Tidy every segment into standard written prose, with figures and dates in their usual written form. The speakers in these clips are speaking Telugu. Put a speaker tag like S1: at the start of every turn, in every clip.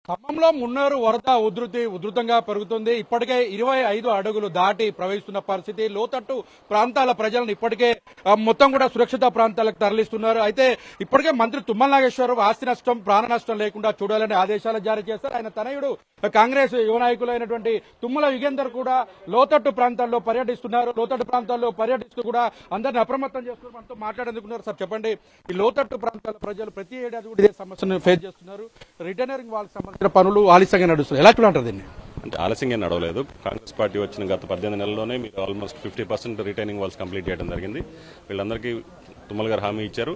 S1: ఖమ్మంలో మున్నేరు వరద ఉధృతంగా పెరుగుతుంది. ఇప్పటికే 25 అడుగులు దాటి ప్రవహిస్తున్న పరిస్థితి. లోతట్టు ప్రాంతాల ప్రజలను ఇప్పటికే మొత్తం కూడా సురక్షిత ప్రాంతాలకు తరలిస్తున్నారు. అయితే ఇప్పటికే మంత్రి తుమ్మల నాగేశ్వరరావు ఆస్తి నష్టం, ప్రాణ నష్టం లేకుండా చూడాలని ఆదేశాలు జారీ చేశారు. ఆయన తనయుడు కాంగ్రెస్ యువ నాయకులైనటువంటి తుమ్మల యుగేందర్ కూడా లోతట్టు ప్రాంతాల్లో పర్యటిస్తున్నారు. లోతట్టు ప్రాంతాల్లో పర్యటిస్తూ కూడా అందరిని అప్రమత్తం చేస్తున్నారు. మనతో మాట్లాడేందుకున్నారు. సార్ చెప్పండి, ఈ లోతట్టు ప్రాంతాల ప్రజలు ప్రతి ఏడాది కూడా ఇదే సమస్యను ఫేస్ చేస్తున్నారు. రిటర్నరింగ్ వాళ్ళకి సంబంధించిన పనులు ఆలస్యంగా నడుస్తున్నాయి. ఎలా చూడంటారు దీన్ని?
S2: అంటే ఆలస్యంగా నడవలేదు. కాంగ్రెస్ పార్టీ వచ్చిన గత 18 నెలల్లోనే మీరు ఆల్మోస్ట్ 50% రిటైనింగ్ వాల్స్ కంప్లీట్ చేయడం జరిగింది. వీళ్ళందరికీ తుమ్మల గారు హామీ ఇచ్చారు.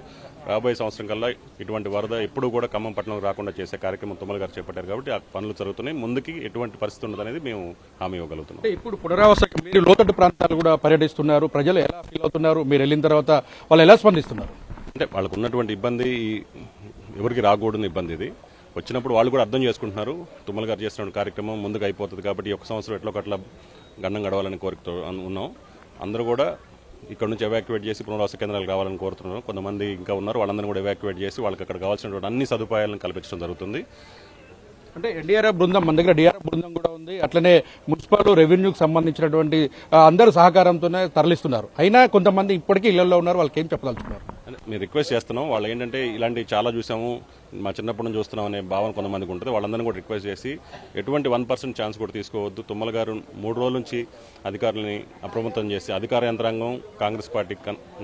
S2: రాబోయే సంవత్సరం కల్లా ఇటువంటి వరద ఎప్పుడూ కూడా ఖమ్మం పట్టణం రాకుండా చేసే కార్యక్రమం తుమ్మల గారు చేపట్టారు. కాబట్టి ఆ పనులు జరుగుతున్నాయి. ముందుకి ఎటువంటి పరిస్థితి ఉండదనేది మేము హామీ ఇవ్వగలుగుతున్నాం.
S1: ఇప్పుడు పునరావాస మీరు లోతట్టు ప్రాంతాలు కూడా పర్యటిస్తున్నారు. ప్రజలు ఎలా ఫీల్ అవుతున్నారు? మీరు వెళ్ళిన తర్వాత వాళ్ళు ఎలా స్పందిస్తున్నారు?
S2: అంటే వాళ్ళకు ఉన్నటువంటి ఇబ్బంది ఎవరికి రాకూడని ఇబ్బంది ఇది. వచ్చినప్పుడు వాళ్ళు కూడా అర్థం చేసుకుంటున్నారు. తుమ్మల గారు చేస్తున్న కార్యక్రమం ముందుకు అయిపోతుంది కాబట్టి ఒక సంవత్సరం ఎట్లా ఒకట్లా గండం గడవాలని కోరికతో ఉన్నాం. అందరూ కూడా ఇక్కడ నుంచి ఎవాక్యువేట్ చేసి పునరావాస కేంద్రాలు కావాలని కోరుతున్నారు. కొంతమంది ఇంకా ఉన్నారు. వాళ్ళందరూ కూడా ఎవాక్యువేట్ చేసి వాళ్ళకి అక్కడ కావాల్సినటువంటి అన్ని సదుపాయాలను కల్పించడం జరుగుతుంది.
S1: అంటే ఎన్డీఆర్ఎఫ్ బృందం, మన దగ్గర డిఆర్ఎఫ్ బృందం కూడా ఉంది. అట్లనే మున్సిపల్ రెవెన్యూకి సంబంధించినటువంటి అందరు సహకారంతోనే తరలిస్తున్నారు. అయినా కొంతమంది ఇప్పటికీ ఇళ్లలో ఉన్నారు. వాళ్ళకి ఏం చెప్పదలుచుకున్నారు?
S2: మేము రిక్వెస్ట్ చేస్తున్నాం. వాళ్ళు ఏంటంటే ఇలాంటివి చాలా చూసాము, మా చిన్నప్పటి నుంచి చూస్తున్నాం అనే భావన కొంతమందికి ఉంటుంది. వాళ్ళందరినీ కూడా రిక్వెస్ట్ చేసి ఎటువంటి 1% ఛాన్స్ కూడా తీసుకోవద్దు. తుమ్మల గారు 3 రోజుల నుంచి అధికారులని అప్రమత్తం చేసి అధికార యంత్రాంగం, కాంగ్రెస్ పార్టీ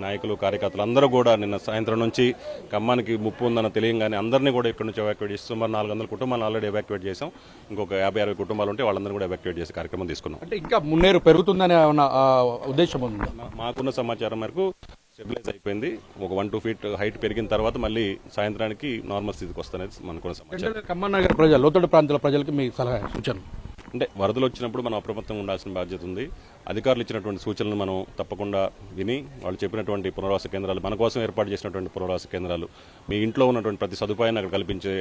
S2: నాయకులు, కార్యకర్తలు అందరూ కూడా నిన్న సాయంత్రం నుంచి ఖమ్మానికి ముప్పు ఉందన్న తెలియగానే అందరినీ కూడా ఇక్కడ నుంచి ఎవాక్యువేట్ చేసి సుమారు 400 కుటుంబాలను ఆల్రెడీ ఎవాక్యువేట్ చేశాం. ఇంకొక 50-60 కుటుంబాలు ఉంటే వాళ్ళందరూ కూడా ఎవాక్యువేట్ చేసే కార్యక్రమం తీసుకున్నాం.
S1: అంటే ఇంకా మున్నేరు పెరుగుతుందనే ఉద్దేశం ఉంది.
S2: మాకున్న సమాచారం మేరకు స్టెబిలైజ్ అయిపోయింది. ఒక 1-2 ఫీట్ హైట్ పెరిగిన తర్వాత మళ్ళీ సాయంత్రానికి నార్మల్ స్థితికి వస్తానేది మనకున్న సమాచారం.
S1: ఖమ్మం నగర ప్రజలు, లోతట్టు ప్రాంతాల ప్రజలకు మీ సలహా సూచన?
S2: అంటే వరదలు వచ్చినప్పుడు మనం అప్రమత్తంగా ఉండాల్సిన బాధ్యత ఉంది. అధికారులు ఇచ్చినటువంటి సూచనలు మనం తప్పకుండా విని వాళ్ళు చెప్పినటువంటి పునరావాస కేంద్రాలు, మన కోసం ఏర్పాటు చేసినటువంటి పునరావాస కేంద్రాలు, మీ ఇంట్లో ఉన్నటువంటి ప్రతి సదుపాయాన్ని అక్కడ కల్పించే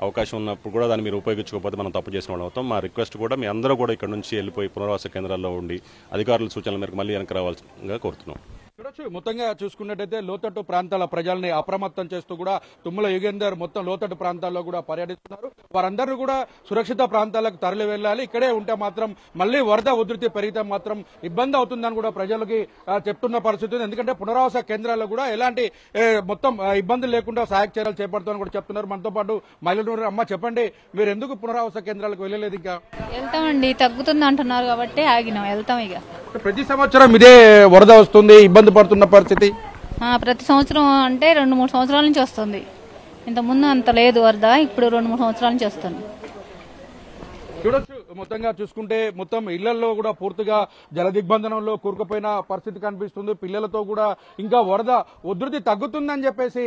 S2: అవకాశం ఉన్నప్పుడు కూడా దాన్ని మీరు ఉపయోగించుకోకపోతే మనం తప్పు చేసిన వాళ్ళు అవుతాం. మా రిక్వెస్ట్ కూడా మీ అందరూ కూడా ఇక్కడ నుంచి వెళ్ళిపోయి పునరావాస కేంద్రాల్లో ఉండి అధికారుల సూచనల మేరకు మళ్ళీ వెనక్కి రావాల్సిందిగా కోరుతున్నాం.
S1: చూడొచ్చు, మొత్తంగా చూసుకున్నట్టయితే లోతట్టు ప్రాంతాల ప్రజల్ని అప్రమత్తం చేస్తూ కూడా తుమ్మల యుగేందర్ మొత్తం లోతట్టు ప్రాంతాల్లో కూడా పర్యటిస్తున్నారు. వారందరూ కూడా సురక్షిత ప్రాంతాలకు తరలి వెళ్లాలి. ఇక్కడే ఉంటే మాత్రం మళ్లీ వరద ఉధృతి పెరిగితే మాత్రం ఇబ్బంది అవుతుందని కూడా ప్రజలకి చెప్తున్న పరిస్థితి ఉంది. ఎందుకంటే పునరావాస కేంద్రాల్లో కూడా ఎలాంటి మొత్తం ఇబ్బందులు లేకుండా సహాయక చర్యలు చేపడుతామని కూడా చెప్తున్నారు. మనతో పాటు మహిళలు. అమ్మ చెప్పండి, మీరు ఎందుకు పునరావాస కేంద్రాలకు వెళ్ళలేదు? ఇంకా
S3: వెళ్తామండి, తగ్గుతుంది అంటున్నారు కాబట్టి ఆగినాం. వెళ్తాం. ఇక
S1: ప్రతి సంవత్సరం ఇదే వరద వస్తుంది, ఇబ్బంది పడుతున్న పరిస్థితి.
S3: ప్రతి సంవత్సరం అంటే 2-3 సంవత్సరాల నుంచి వస్తుంది. ఇంత ముందు అంత లేదు వరద, ఇప్పుడు 2-3 సంవత్సరాల నుంచి వస్తుంది.
S1: చూడొచ్చు, మొత్తంగా చూసుకుంటే మొత్తం ఇళ్లలో కూడా పూర్తిగా జల దిగ్బంధనంలో కూరుకుపోయిన పరిస్థితి కనిపిస్తుంది. పిల్లలతో కూడా ఇంకా వరద ఉధృతి తగ్గుతుందని చెప్పేసి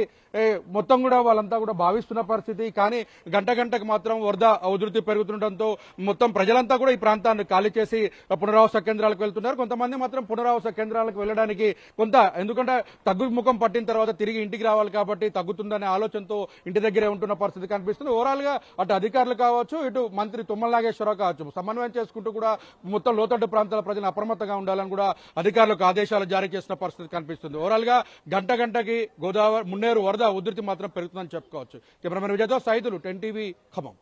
S1: మొత్తం కూడా వాళ్ళంతా కూడా భావిస్తున్న పరిస్థితి. కానీ గంటకు మాత్రం వరద ఉధృతి పెరుగుతుండటంతో మొత్తం ప్రజలంతా కూడా ఈ ప్రాంతాన్ని ఖాళీ చేసి పునరావాస కేంద్రాలకు వెళ్తున్నారు. కొంతమంది మాత్రం పునరావాస కేంద్రాలకు వెళ్ళడానికి ఎందుకంటే తగ్గుముఖం పట్టిన తర్వాత తిరిగి ఇంటికి రావాలి కాబట్టి తగ్గుతుందనే ఆలోచనతో ఇంటి దగ్గరే ఉంటున్న పరిస్థితి కనిపిస్తుంది. ఓవరాల్ గా అటు అధికారులు కావచ్చు, ఇటు మంత్రి తుమ్మల నాగేశ్వరరావు కావచ్చు, సమన్వయం చేసుకుంటూ కూడా మొత్తం లోతట్టు ప్రాంతాల ప్రజలు అప్రమత్తంగా ఉండాలని కూడా అధికారులకు ఆదేశాలు జారీ చేసిన పరిస్థితి కనిపిస్తుంది. ఓవరాల్ గా గంటకి గోదావరి మున్నేరు వరద ఉధృతి మాత్రం పెరుగుతుందని చెప్పుకోవచ్చు. కెమెరామెన్ విజయ్తో సైదులు, 10 టీవీ, ఖమ్మం.